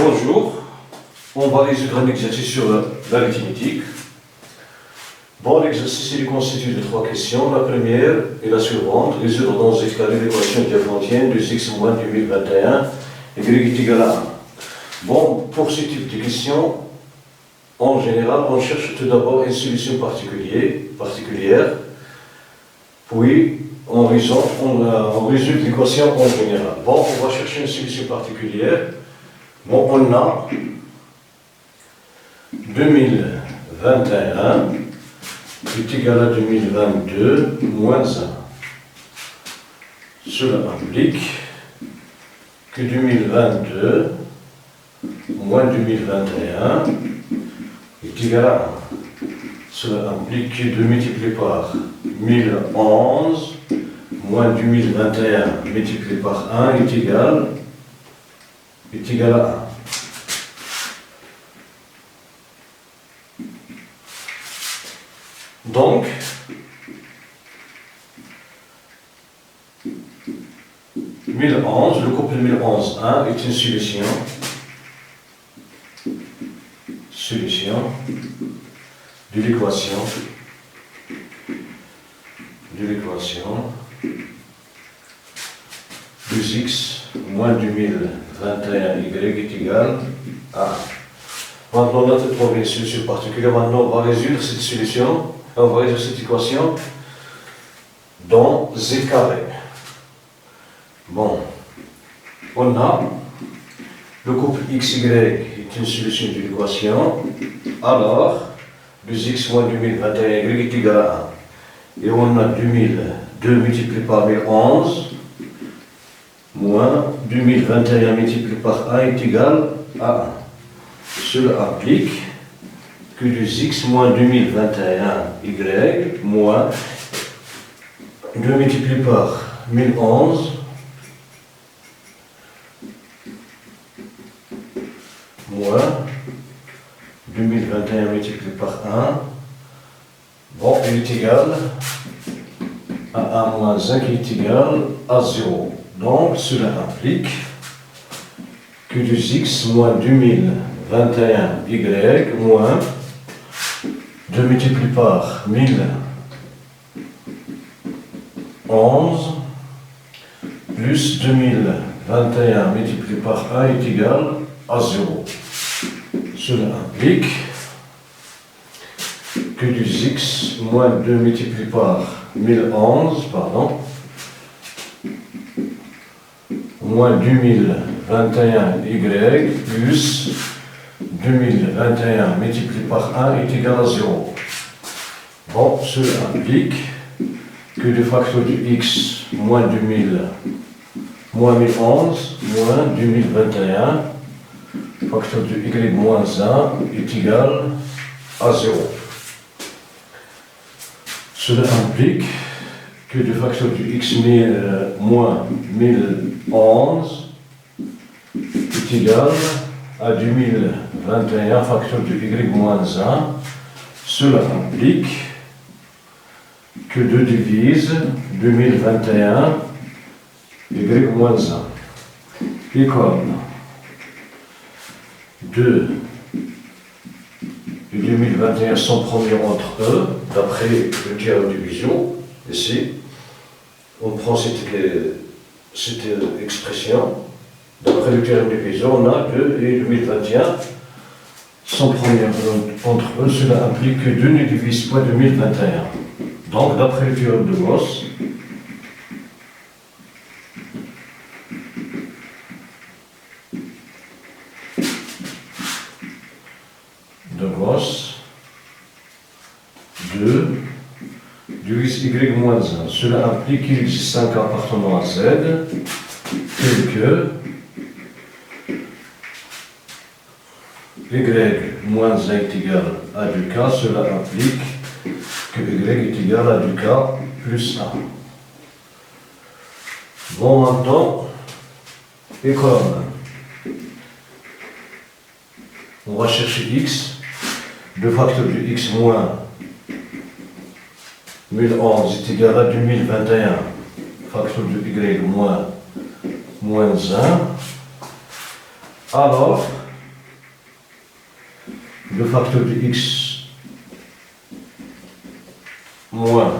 Bonjour, on va résoudre un exercice sur l'arithmétique. Bon, l'exercice est constitué de trois questions. La première est la suivante: résoudre dans x carré l'équation diaphantienne de x moins 2021, y est égal à 1. Bon, pour ce type de questions, en général, on cherche tout d'abord une solution particulière, puis on résulte l'équation en général. Bon, on va chercher une solution particulière. Bon, on a 2021 est égal à 2022 moins 1. Cela implique que 2022 moins 2021 est égal à 1. Cela implique que 2 multiplié par 1011 moins 2021 multiplié par 1 est égal à 1. Donc, 1011, le couple 1011-1 est une solution de l'équation de x moins 2021y est égal à 1. Maintenant, on a trouvé une solution particulière. Maintenant, on va résoudre cette solution, on va résoudre cette équation dans z carré. Bon, on a le couple xy est une solution de l'équation, alors 2x moins 2021y est égal à 1. Et on a 2002 multiplié par 1011 moins 2021 multiplié par 1 est égal à 1. Cela implique que 2x moins 2021y moins 2 multiplié par 1011 moins 2021 multiplié par 1, bon, il est égal à 1 moins 1 qui est égal à 0. Donc, cela implique que 2x moins 2021y moins 2 multiplié par 1011 plus 2021 multiplié par 1 est égal à 0. Cela implique que 2x moins 2 multiplié par 1011, moins 2021y plus 2021 multiplié par 1 est égal à 0. Bon, cela implique que le facteur de x moins 1011 moins 2021 facteur de y moins 1 est égal à 0. Cela implique que le facteur de x moins 1011 est égal à 2021 facteur de y moins 1. Cela implique que 2 divise 2021 y moins 1 et comme 2 et 2021 sont premiers entre eux, d'après le théorème de division. Ici, on prend cette expression. D'après le théorème de division, on a 2 et 2021 sont premiers entre eux. Cela implique que 2 ne divise pas 2021. Donc, d'après le théorème de Gauss, Gauss 2 divise y moins 1. Cela implique qu'il existe un cas appartenant à z, tel que y moins 1 est égal à 2k. Cela implique que y est égal à 2k plus 1. Bon, maintenant, et comme on va chercher x, le facteur de x moins 1011 est égal à 2021, facteur de y moins 1. Alors, le facteur de x moins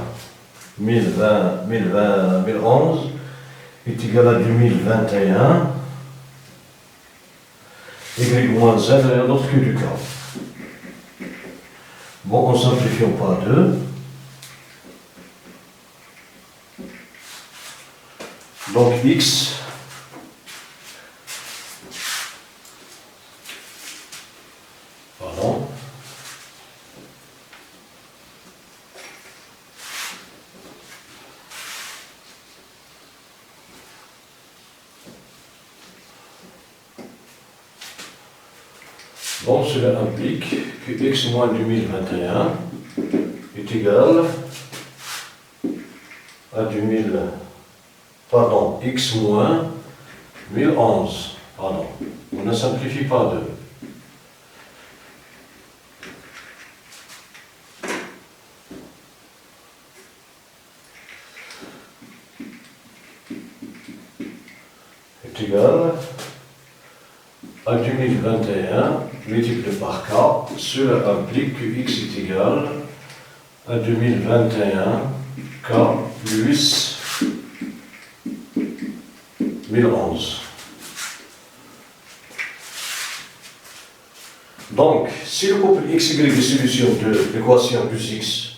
1011 est égal à 2021. Y moins z est rien d'autre que du k. Bon, on simplifie par 2. Donc x pardon bon, cela implique que x moins 2021 est égal à x moins 1011. Pardon, on ne simplifie par 2. Est égal à 2021 multiplié par k. Cela implique que x est égal à 2021 k plus 1011. Donc, si le couple xy est solution de l'équation plus x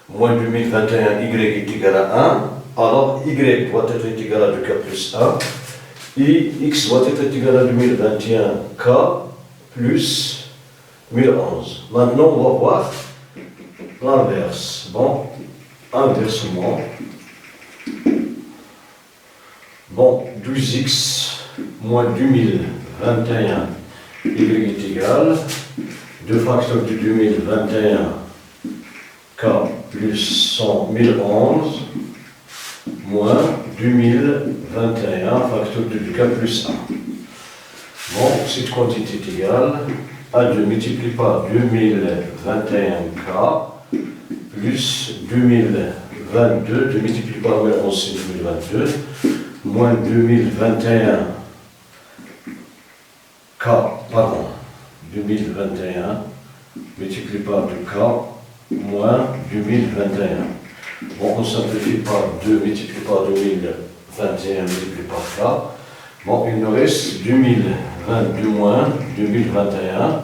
moins 2021 y est égal à 1, alors y doit être égal à 2k plus 1 et x doit être égal à 2021 k plus 1011. Maintenant, on va voir l'inverse. Bon, inversement. Bon, 12x moins 2021 y est égal 2 facteurs de 2021 k plus 1011 moins 2021 facteur de 2k plus 1. Bon, cette quantité est égale à 2 multiplié par 2021k plus 2022, 2 multiplié par 1011 c'est 2022, moins 2021 k, pardon, 2021 multiplié par 2k moins 2021. Bon, on simplifie par 2 multiplié par 2021 multiplié par k. Bon, il nous reste 2022 moins 2021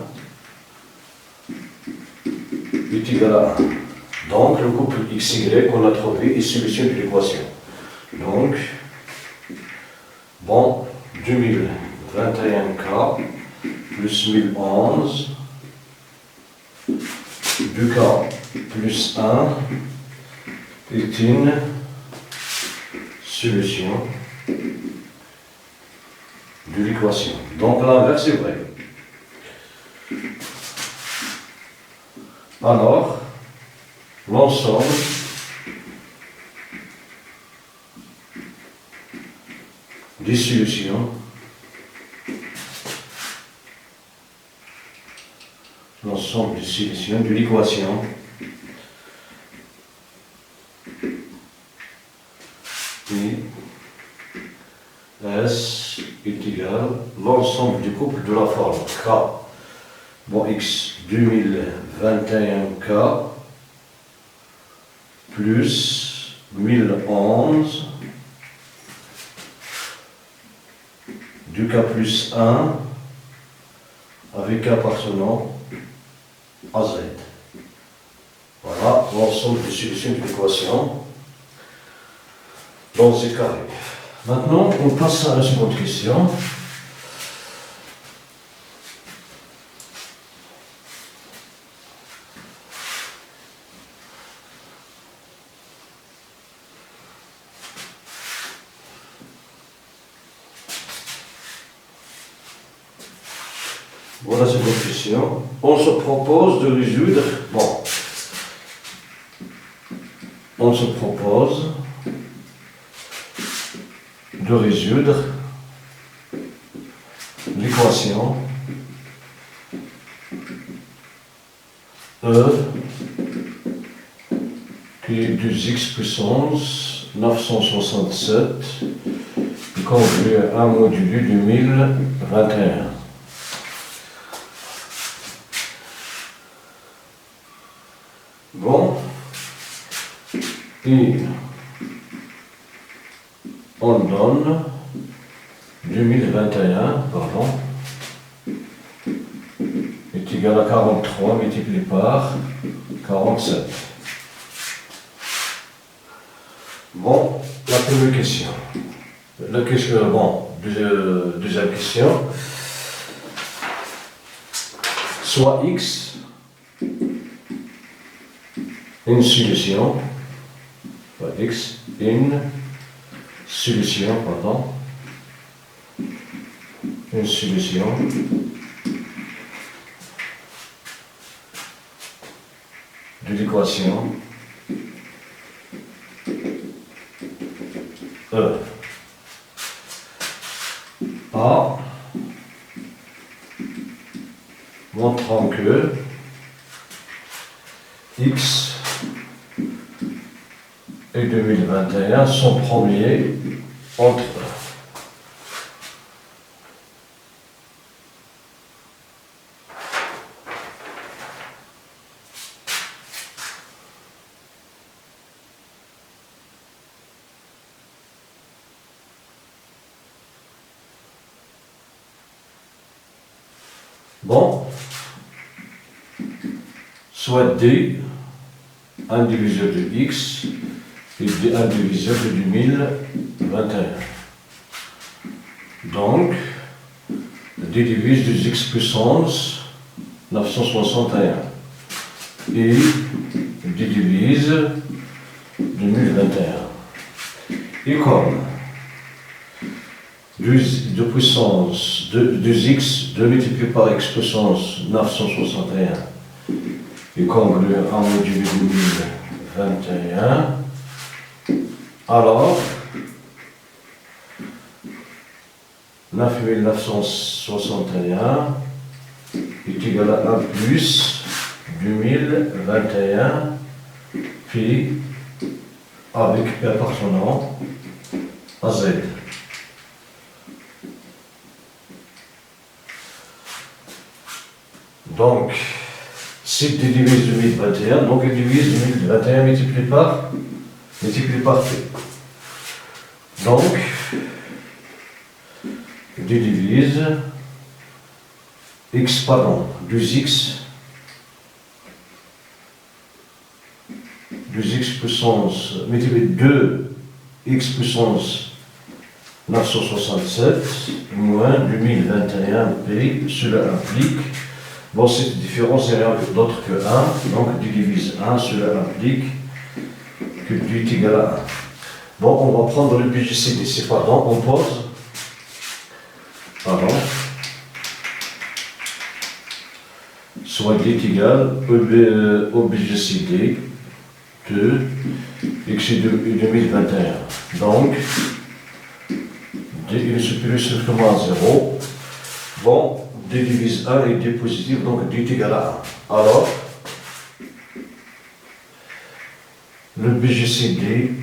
est égal à 1. Donc, le couple XY qu'on a trouvé est solution de l'équation. Donc, bon, 2021K plus 1011, 2K plus 1 est une solution de l'équation. Donc, l'inverse est vrai. Alors, l'ensemble des solutions de l'équation S est égal l'ensemble du couple de la forme K, bon X 2021K plus 1011 2K plus 1 avec K appartenant à Z. Voilà l'ensemble des solutions de l'équation dans Z carré. Maintenant, on passe à la seconde question. Voilà la seconde question. On se propose de résoudre, bon, on se propose de résoudre l'équation E qui est 2x puissance 967 conduit à 1 modulu 2021. Bon. Et on donne 2021, pardon, est égal à 43 multiplié par 47. Bon, la première question. Deuxième question. Soit x une solution, soit x une solution, pardon, une solution de l'équation E. A montrant que x et 2021 sont premiers entre eux. Bon, soit D, un diviseur de x, et D, un diviseur de 2021. Donc, D divise de x puissance 961. Et D divise 2021. Et comme 2 puissance 2x, 2 multiplié par x puissance 961 est congru à module 2021, alors 9961 est égal à 1 plus 2021 puis avec appartenant à z. Donc, si tu divises 2021, donc il divise 2021 multiplié par t. Donc, il divise x, pardon, 2x puissance, multiplié 2x puissance 967 moins 2021p, cela implique. Bon, cette différence n'est rien d'autre que 1, donc tu divises 1, cela implique que tu est égal à 1. Bon, on va prendre le BGCD, c'est pardon, on pose, pardon, soit D est égal au BGCD de x 2021. Donc, D est supérieur strictement à 0. Bon, D divise 1 et D positif, donc D est égal à 1. Alors, le BGCD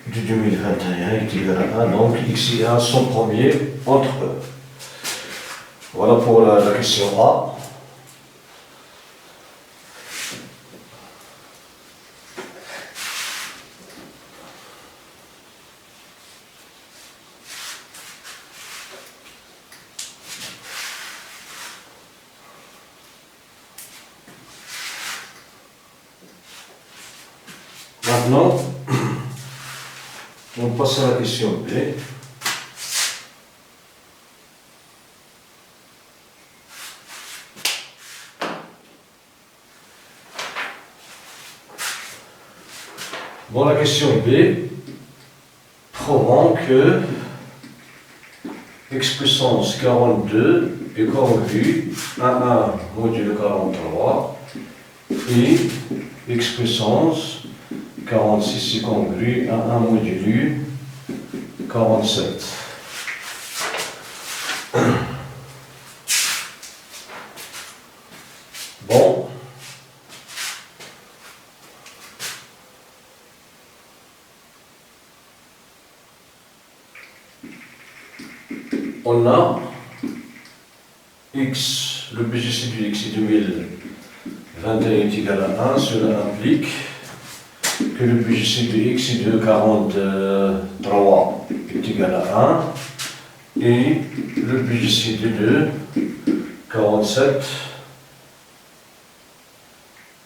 de 2021 est égal à 1, donc x et 1 sont premiers entre eux. Voilà pour la question A. Maintenant, on passe à la question B. Bon, la question B, prouvant que x puissance 42 est congru à 1 modulo 43 et x puissance 46 est congru à 1 modulo 47. Bon. On a x, le BGC du x est 21 est égal à 1, cela implique que le BGC de x de 43 est égal à 1 et le BGC de 2, 47,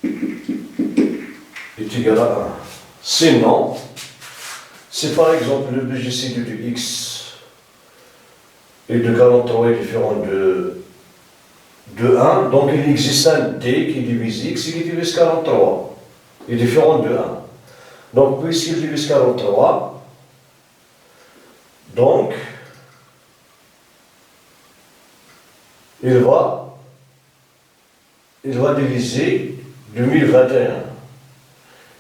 est égal à 1. Sinon, si par exemple le BGC de x et de 43 est différent de 1, donc il existe un t qui divise x et qui divise 43, est différent de 1. Donc puisqu'il divise 43, donc il va diviser 2021.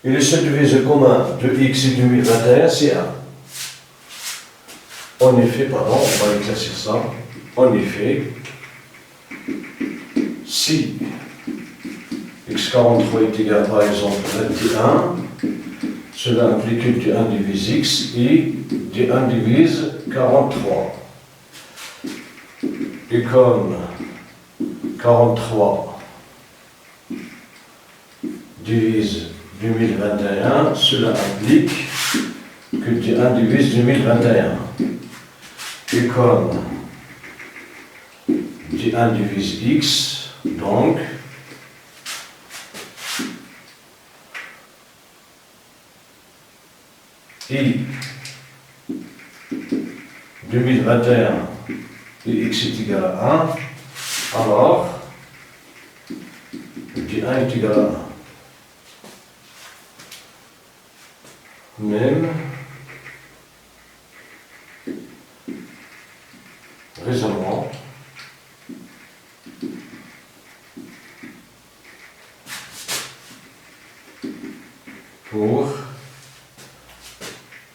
Et le seul diviseur commun de x et 2021, c'est 1. En effet, pardon, on va éclaircir ça. En effet, si x43 est égal par exemple à 21, cela implique que d1 divise x et d1 divise 43. Et comme 43 divise 2021, cela implique que d1 divise 2021. Et comme d1 divise x, donc et 2021 et x est égal à 1, alors d1 est égal à 1. Même raisonnement pour,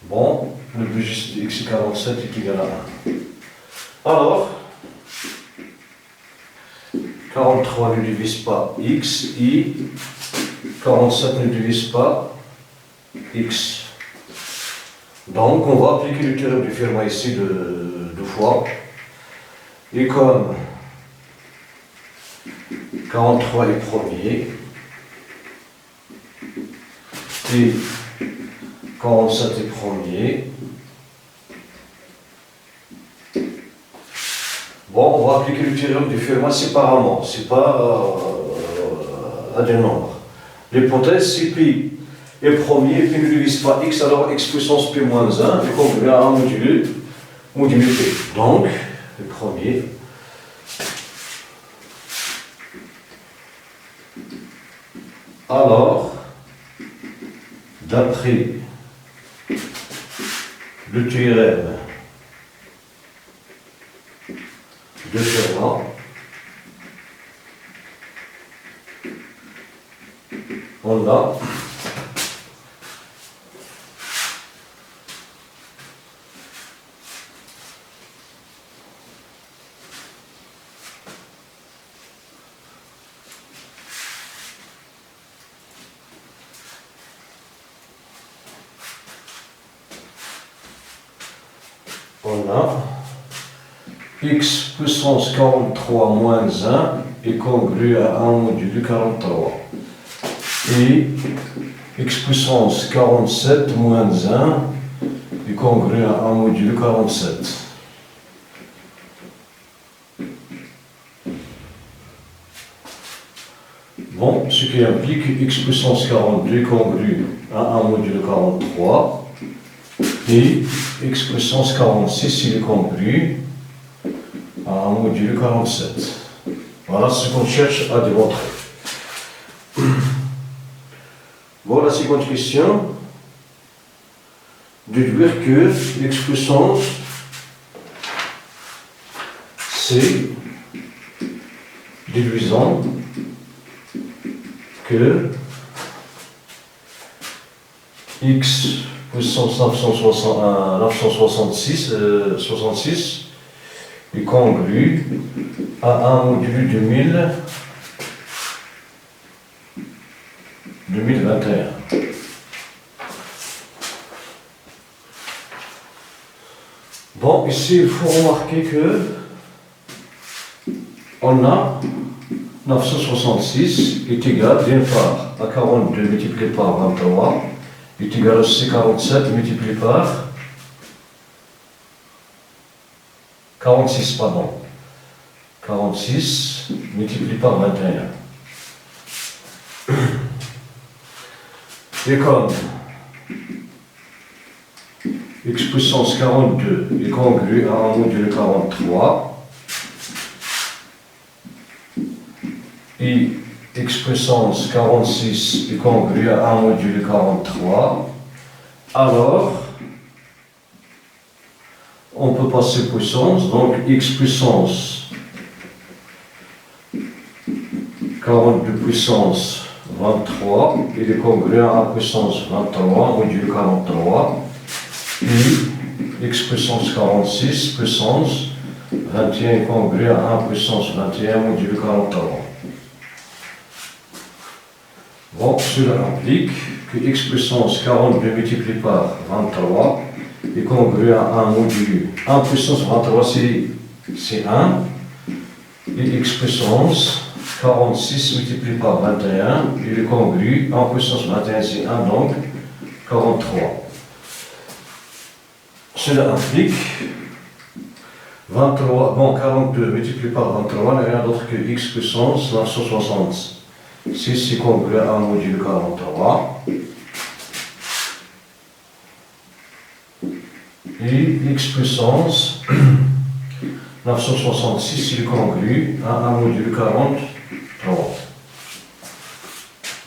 bon, le BGC de x 47 est égal à 1. Alors, 43 ne divise pas x et 47 ne divise pas x. Donc, on va appliquer le théorème du Fermat ici deux fois. Et comme 43 est premier et 47 est premier, bon, on va appliquer le théorème du Fermat séparément, c'est pas à des nombres. L'hypothèse, c'est pi est premier, pi ne divise pas x, alors x puissance p moins 1 est congrue à 1 modulo p. Donc, le premier, alors, d'après le théorème de Fermat, on a x puissance 43 moins 1 est congru à 1 modulo 43. Et x puissance 47 moins 1 est congru à 1 modulo 47. Bon, ce qui implique que x puissance 42 est congru à 1 modulo 43 et x puissance 46 il est congru à 1 modulo 47. Voilà ce qu'on cherche à démontrer. Bon, la seconde question, déduire que x puissance c'est déduisant que x puissance 966 est congru à 1 modulo 2021. Bon, ici il faut remarquer que on a 966 est égal, d'une part, à 42 multiplié par 23, est égal aussi 47 multiplié par 46, pardon. 46 multiplié par 21. Et comme x puissance 42 est congru à 1 module 43, et x puissance 46 est congru à 1 module 43, alors on peut passer puissance, donc x puissance 42 puissance 23, il est congru à 1 puissance 23 module 43, et x puissance 46 puissance 21 est congru à 1 puissance 21 module 43. Bon, cela implique que x puissance 42 multiplié par 23 est congru à 1 module 1 puissance 23, c'est 1, et x puissance 46 multiplié par 21, il est congru, 1 puissance 21 c'est 1, donc 43. Cela implique 23, bon 42 multiplié par 23 n'est rien d'autre que x puissance 960. Si c'est congru à 1 module 43, et x puissance 966 il est congru à 1 module 43.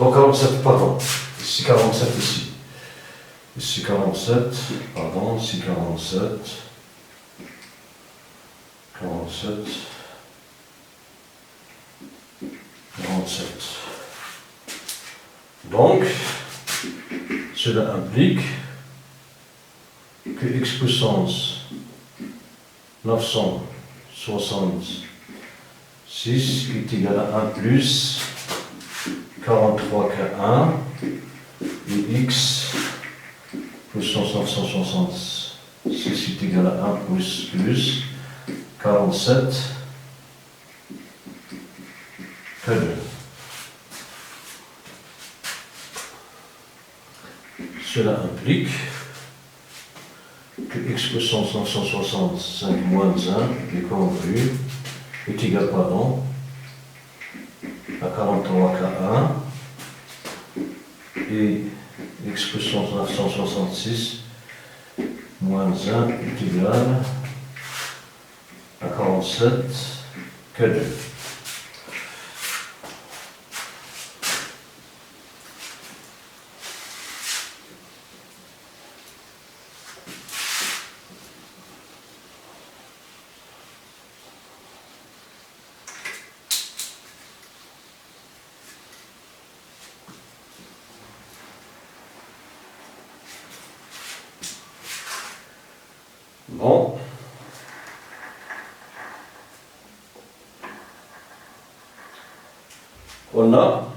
Donc 47, pardon, ici 47 ici. Ici 47, pardon, ici 47. 47. 47. Donc, cela implique que x puissance 966 est égal à 1 plus 43 k 1 et x puissance 966 est égal à 1 plus 47 k 2. Cela implique que x puissance 965 moins 1 est congru, est égal, pardon, à 43 k 1 et x puissance 966 moins 1 est égal à 47 k 2. Bon. On a,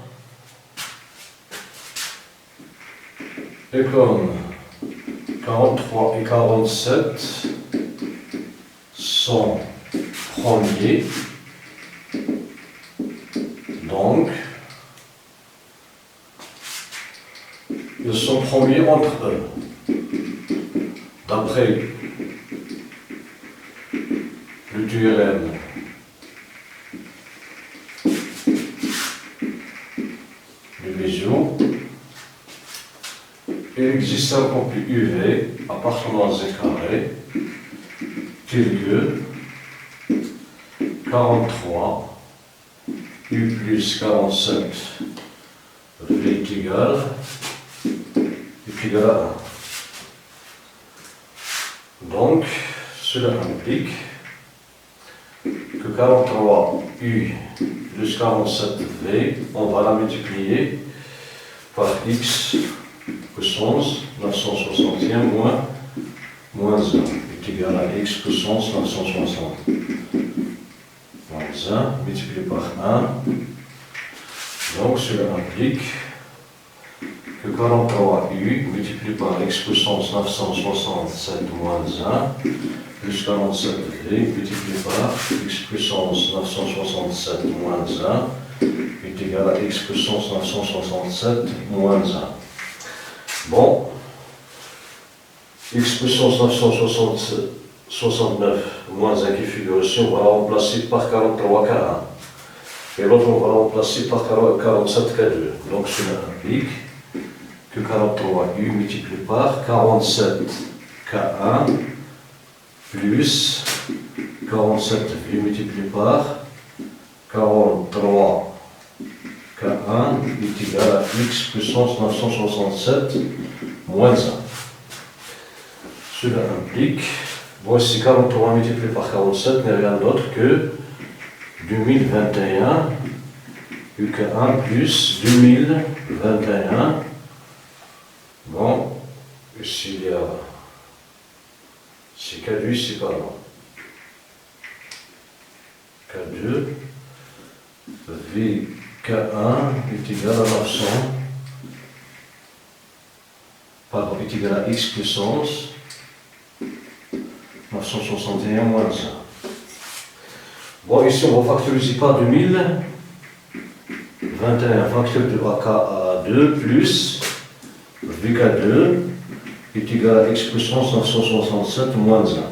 et comme 43 et 47 sont premiers, donc ils sont premiers entre eux. D'après le théorème de Bézieux, il existe un complet UV appartenant à Z carré tel que 43 U plus 47 V est égal à 1. Donc, cela implique que 43U plus 47V, on va la multiplier par X puissance 961 moins 1 est égal à X puissance 960 moins 1 multiplié par 1. Donc cela implique que 43U multiplié par X puissance 967 moins 1 plus 47V multiplié par x puissance 967 moins 1 est égal à x puissance 967 moins 1. Bon, x puissance 969 moins 1 qui figure ici, on va la remplacer par 43 K1. Et l'autre, on va la remplacer par 47 K2. Donc cela implique que 43U multiplié par 47 K1 plus 47U multiplié par 43 K1 est égal à x puissance 967 moins 1. Cela implique, voici 43 multiplié par 47 n'est rien d'autre que 2021 UK1 plus 2021. Bon, ici il y a, c'est K2, c'est pas loin. K2, VK1 est égal à 900, pardon, est égal à x puissance 961 moins 1. Bon, ici on va factoriser par 2021, facteur de AK2 plus VK2 est égal à x puissance 967 moins 1.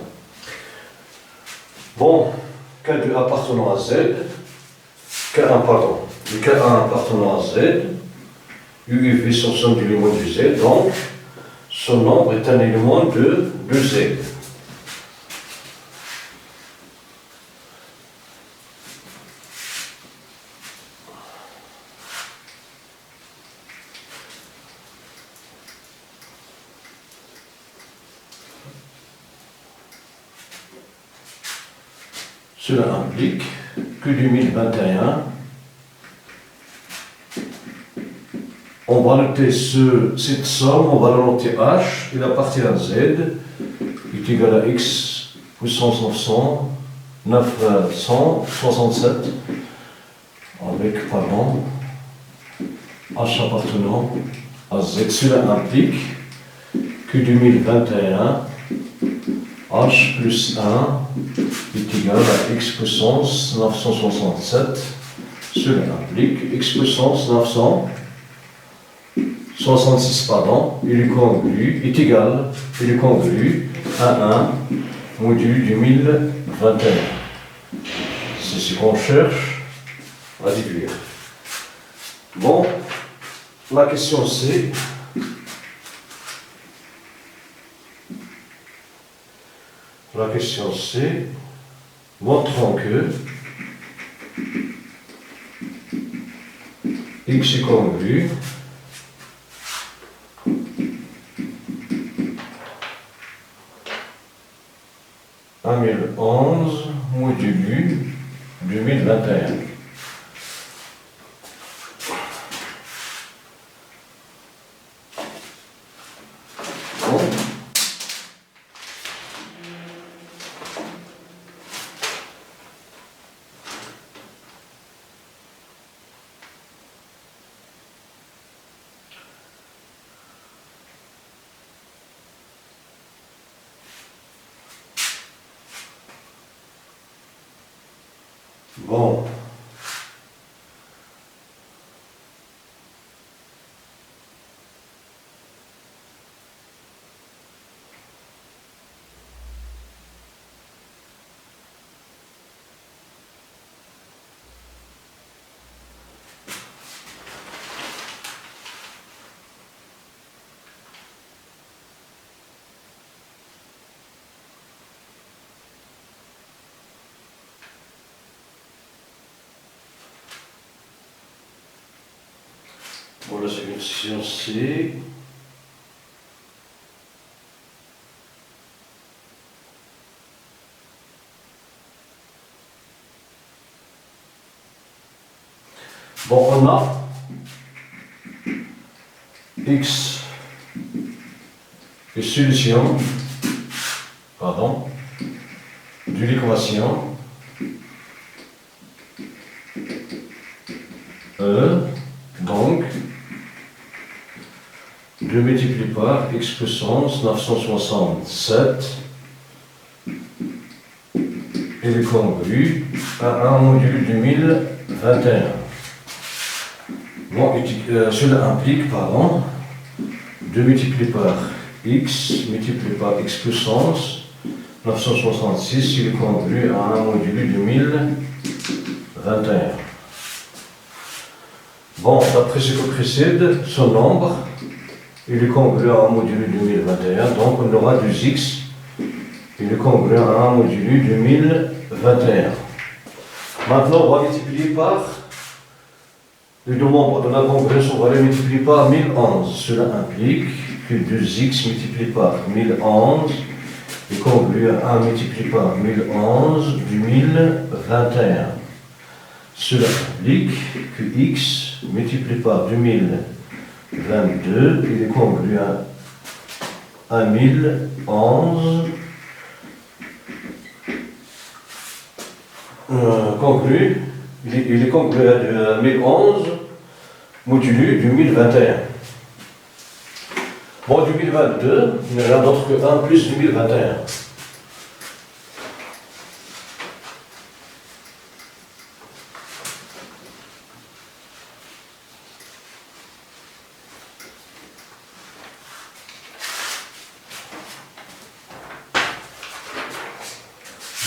Bon, K2 appartenant à Z, K1 pardon, le K1 appartenant à Z, U et V sont somme d'éléments du Z, donc ce nombre est un élément de Z. Cela implique que 2021, on va noter cette somme, on va la noter H, il appartient à Z, est égal à x puissance 967, avec, pardon, H appartenant à Z. Cela implique que 2021, H plus 1 est égal à x puissance 967. Cela implique x puissance 966, pardon, il est congru à 1 module 2021. C'est ce qu'on cherche à déduire. Bon, la question c'est montrons que x est congru à 1011 modulu 2021. Bon. Bon. Voilà, c'est l'expression C. Bon, on a x est solution, pardon, de l'équation E, donc 2 multiplié par x puissance 967 et le congru à 1 module 2021. Bon, cela implique, pardon, 2 multiplié par x multiplié par x puissance 966, il est congru à 1 modulo 2021. Bon, d'après ce que précède, ce nombre, il est congru à 1 modulo 2021, donc on aura 2x, il est congru à 1 modulo 2021. Maintenant, on va multiplier par les deux membres de la congruence, on va les multiplier par 1011. Cela implique que 2x multiplié par 1011 est congru à 1 multiplié par 1011 du 1021. Cela implique que x multiplié par 2022 il est congru à 1011 il est congru à 1011 modulo 2021. Bon, 2022, il n'y a rien d'autre que 1 plus 2021.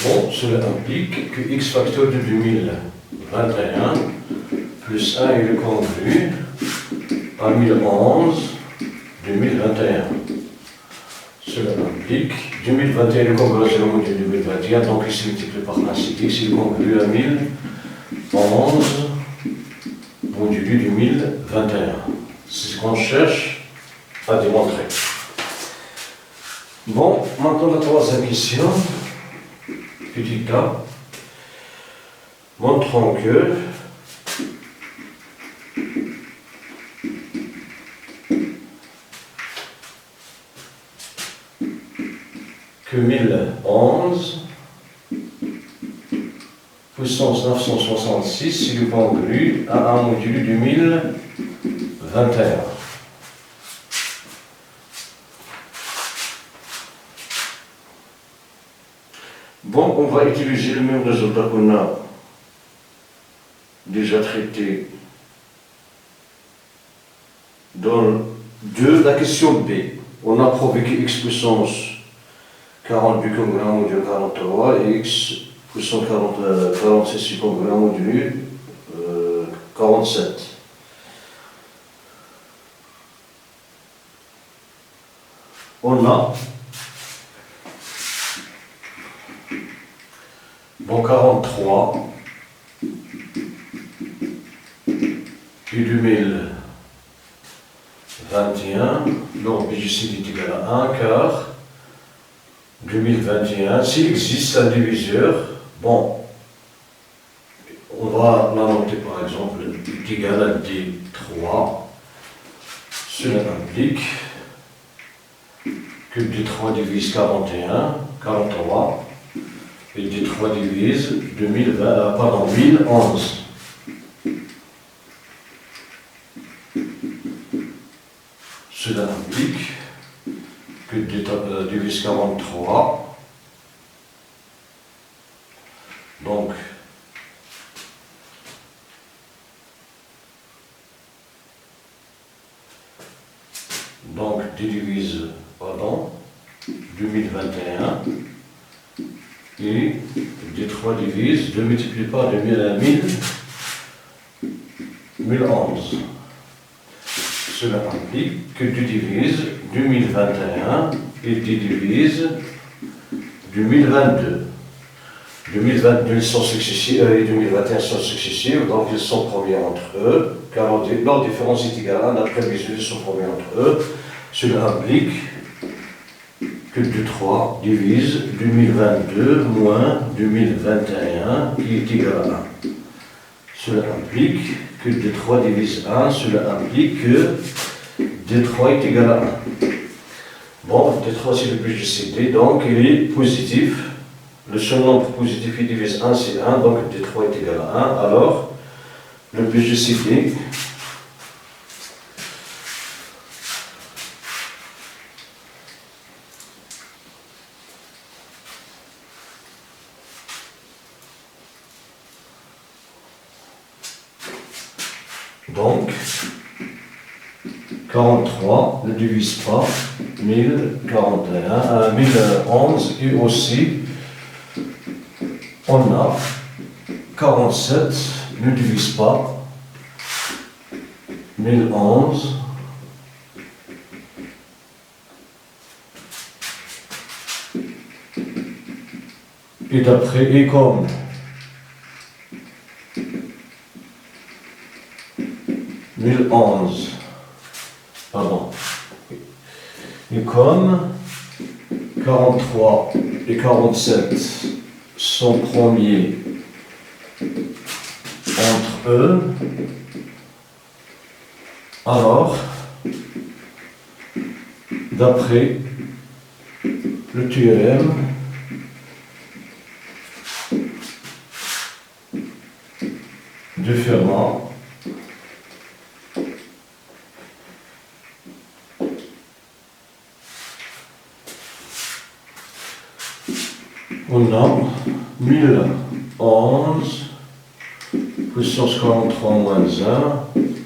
Bon, cela implique que x facteur de 2021 plus 1 est le congru à 1011 2021. Cela implique 2021 est congru à 0 modulo 2021, donc il se multiplie par 1, c'est x est congru à 1011 modulo 2021. C'est ce qu'on cherche à démontrer. Bon, maintenant la troisième question. Petit cas, montrons que 1011 puissance 966 il est congru à 1 modulo 2021. Bon, on va utiliser le même résultat qu'on a déjà traité dans la question B. On a prouvé que x puissance 42 congru à 1 modulo 43 et x puissance 46 congru à 1 modulo 47. On a bon 43 puis 2021, donc BGC est égal à 1 car 2021, s'il existe un diviseur, bon, on va la noter par exemple est égal à D3. Cela implique que D3 divise 43, et D3 divise 1011. Cela implique que D3 divise 43, donc D divise, 2021, et D3 divise 2 multiplié par 1011. Cela implique que D divise 2021 et D divise 2022. 2022 sont successifs et 2021 sont successifs, donc ils sont premiers entre eux, car leur différence est égale à 1, d'après les mesures, ils sont premiers entre eux. Cela implique que D3 divise 2022 moins 2021 qui est égal à 1. Cela implique que D3 divise 1, cela implique que D3 est égal à 1. Bon, D3 c'est le BGCD, donc il est positif. Le seul nombre positif qui divise 1 c'est 1, donc D3 est égal à 1. Alors, le BGCD Donc, 43 ne divise pas 1041, 1011 et aussi on a 47 ne divise pas 1011 et d'après et comme 1011 pardon et comme 43 et 47 sont premiers entre eux, alors d'après le théorème de Fermat, on a 1011 puissance 43 moins 1,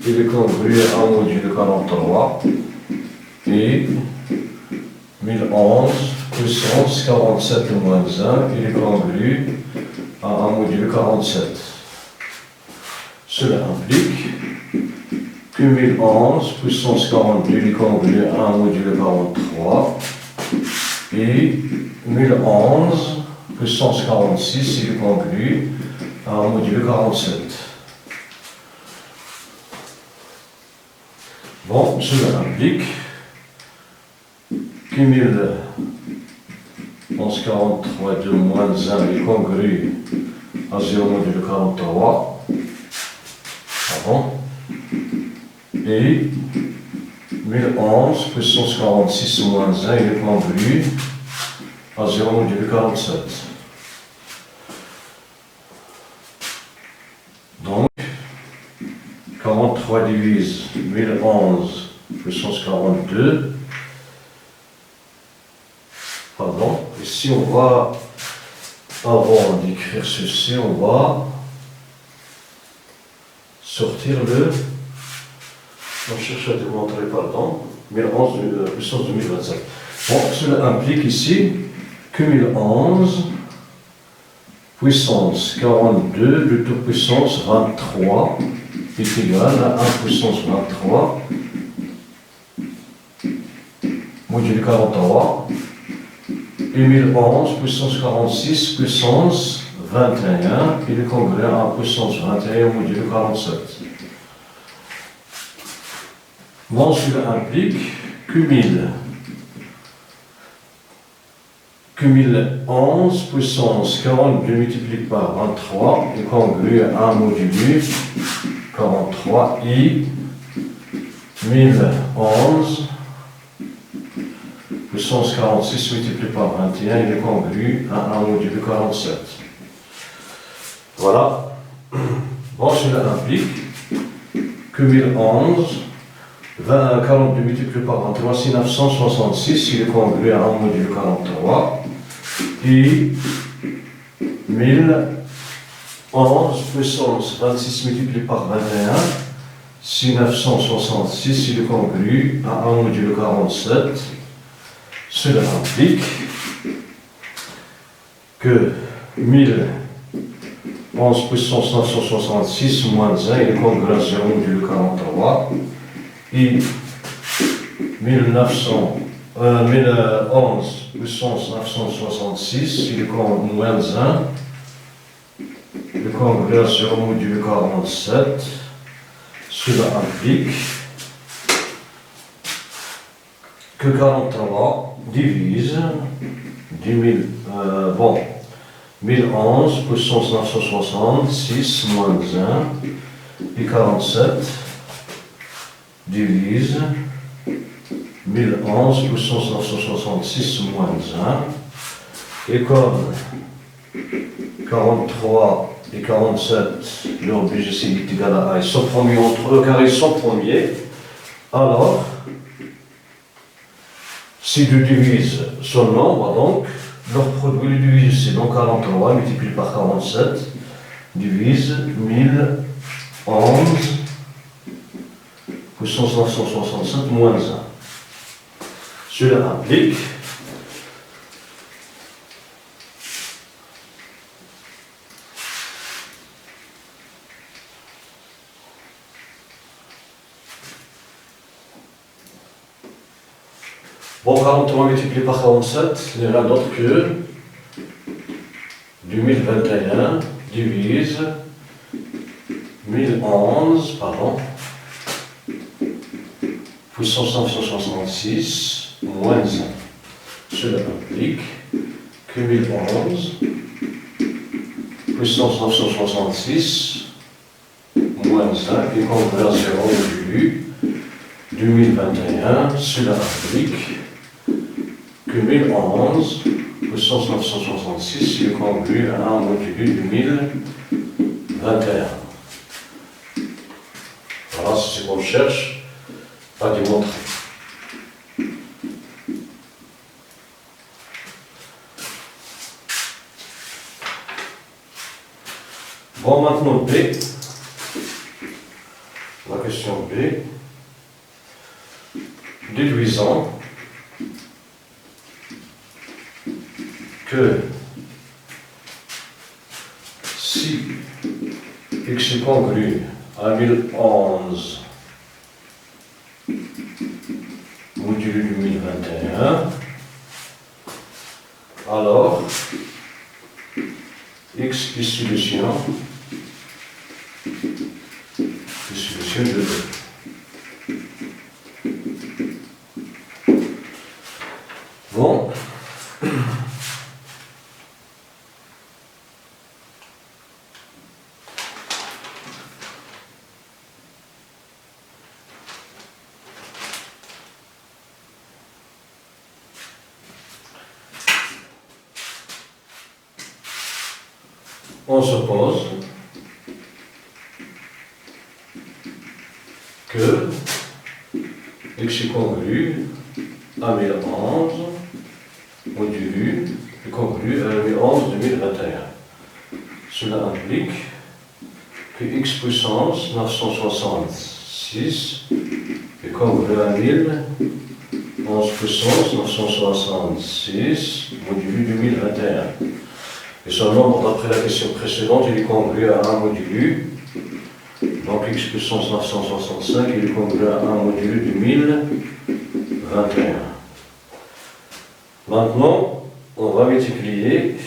il est congru à 1 module 43, et 1011 puissance 47 moins 1, il est congru à 1 module 47. Cela implique que 1011 puissance 42 il est congru à 1 module 43, et 1011 puissance 46 il est congru à 1 module 47. Bon, cela implique que 1043 de moins 1 est congru à 0 module 43. Pardon. Et 1011 puissance 46 moins 1 il est congru à 0 module 47. Donc, 43 divise 1011 puissance 42. Pardon. Et si on va, avant d'écrire ceci, on va sortir le... On cherche à démontrer, pardon, 1011 puissance 2027. Bon, cela implique ici que 1011 puissance 42 de toute puissance 23 est égal à 1 puissance 23 module 43 et 1011 puissance 46 puissance 21 il est congruent à 1 puissance 21 module 47. Bon, cela implique que 1011 puissance 42 multiplié par 23 est congru à 1 modulu 43 et 1011 puissance 46 multiplié par 21 il est congru à 1 modulu 47. Voilà. Bon, cela implique que 1011 42 multiplié par 23 c'est 966 il est congru à 1 module 43. Et 1011 puissance 26 multiplié par 21, c'est 966, il est congru à 1 module 47. Cela implique que 1011 puissance 966 moins 1, il est congru à 0 module 43. Et 1011 puissance 966, il est moins 1, il est congru à 0 module 47. Cela implique que 43 divise 1011 puissance 966 moins 1 et 47 divise 1011 puissance 966 moins 1 et comme 43 et 47 leur BGC est égal à 1, ils sont premiers entre eux car ils sont premiers, alors si 2 divisent son nombre, donc leur produit le divise, c'est donc 43 multiplié par 47 divise 1011 puissance 965 moins 1. Cela implique bon, 43 multiplié par 47 n'est rien d'autre que 2021 divise 1011, pardon, puissance 966 moins 1. Cela implique que 1011 puissance 966 moins 5 est congrue à 0 modulu 2021. Cela implique que 1011 puissance 966 est congrue à 1 modulu 2021. Voilà, c'est ce qu'on cherche à démontrer. Bon, maintenant B. La question B. Déduisons que si x est congru à 1011 modulu 2021, alors x est solution de E. Bon. On suppose que x est congru à 1011 modulu est congru à 1011 2021. Cela implique que x puissance 966 est congru à 1011 puissance 966 modulu 2021. Et son nombre, d'après la question précédente, il est congru à 1 modulu. Donc x puissance 965, il est congru à 1 modulu 2021. Maintenant, on va multiplier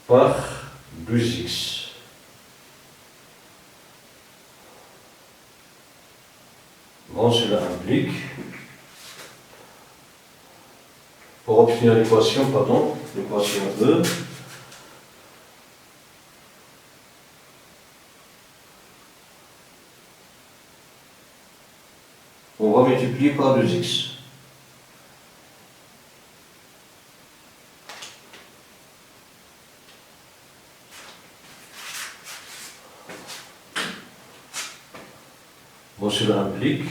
par 2x. Bon, cela implique, pour obtenir l'équation, l'équation E, on va multiplier par 2x. Bon, cela implique,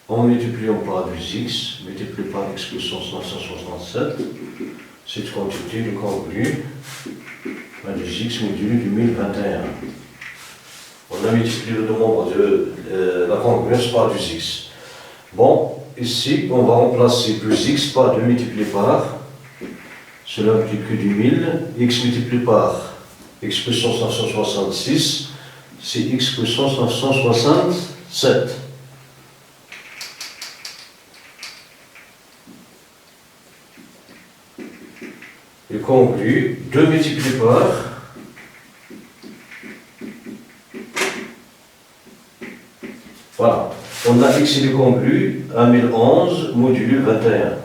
en multipliant par 2x, multiplié par x puissance 967, cette quantité est congrue à 2x modulu 2021. On a multiplié le nombre de la congruence par 2x. Bon, ici, on va remplacer plus x par 2 multiplié par, cela implique que du 1000, x multiplié par x puissance 966, c'est x puissance 967. Et congru, 2 multiplié par voilà. On a x il est congru à 1011 modulu 21.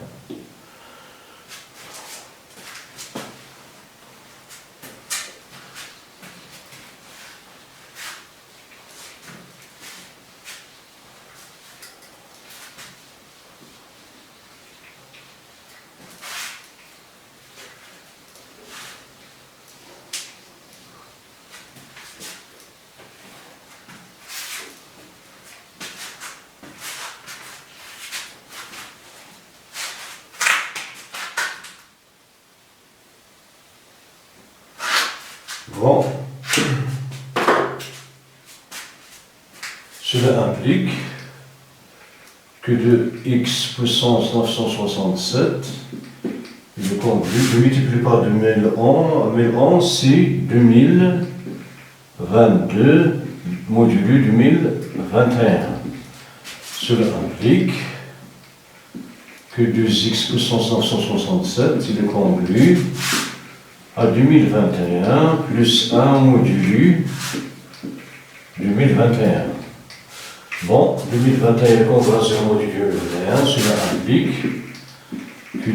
Bon, Cela implique que de x puissance 967, je multiplie par 2011, c'est 2022 modulo 2021. Cela implique que 2x puissance 967, il est convenu à 2021 plus 1 modulo 2021. Bon, 2021 est convenu à 0 modulo 2021, cela implique que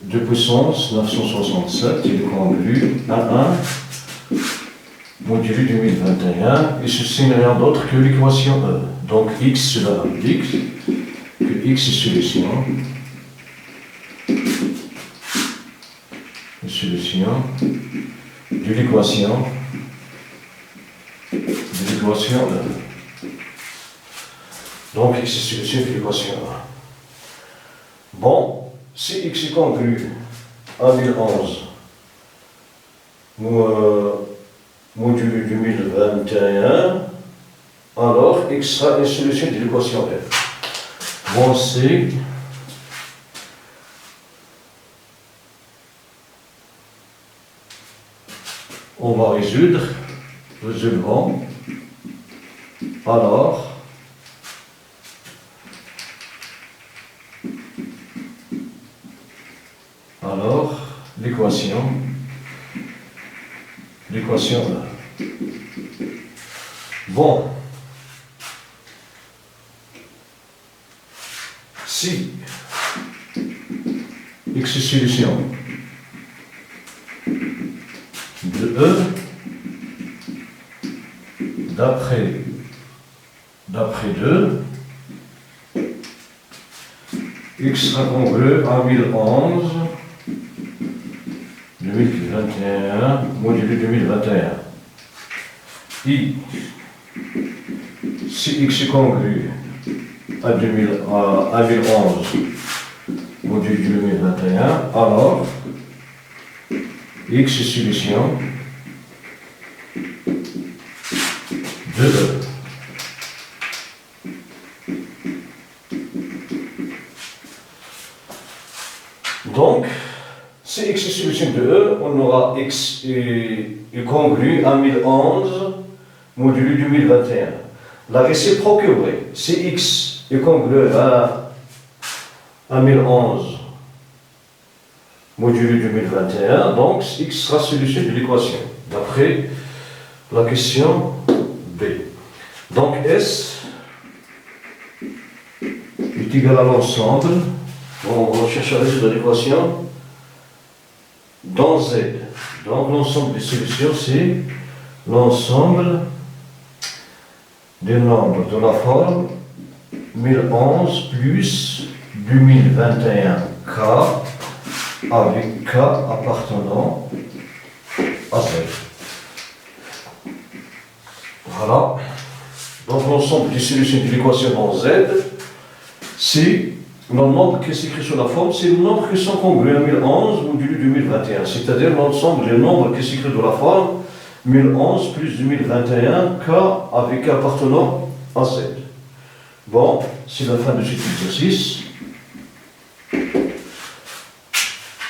2 puissance 967, il est convenu à 1 modulo 2021, et ceci n'est rien d'autre que l'équation E. Donc x, cela implique que x est solution de l'équation E. Donc x est solution de l'équation E. Bon, si x est conclu en 2011, modulo 2021, alors x sera une solution de l'équation F. Bon, c'est on va résolvant alors l'équation E. Bon, si x est solution de E d'après 2, x sera congru à 2011, 2021, modulo 2021. Si x est congru à 2011, modulo 2021, alors x est solution de E. Donc, si x est solution de E, on aura x est congru à 1011 modulo 2021. La réciproque est vraie. Si x est congru à 1011 modulo 2021, donc x sera solution de l'équation, d'après la question B. Donc S est égal à l'ensemble, on recherche à résoudre l'équation dans Z. Donc l'ensemble des solutions, c'est l'ensemble des nombres de la forme 1011 plus 2021K avec K appartenant à Z. Voilà. Donc l'ensemble des solutions de l'équation dans Z, c'est le nombre qui s'écrit sur la forme, c'est le nombre qui sont congrus à 1011 modulo 2021, c'est-à-dire l'ensemble des nombres qui s'écrit de la forme 1011 plus 2021 K avec K appartenant à Z. Bon, c'est la fin de cet exercice.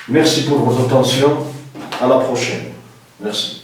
Merci pour votre attention. À la prochaine. Merci.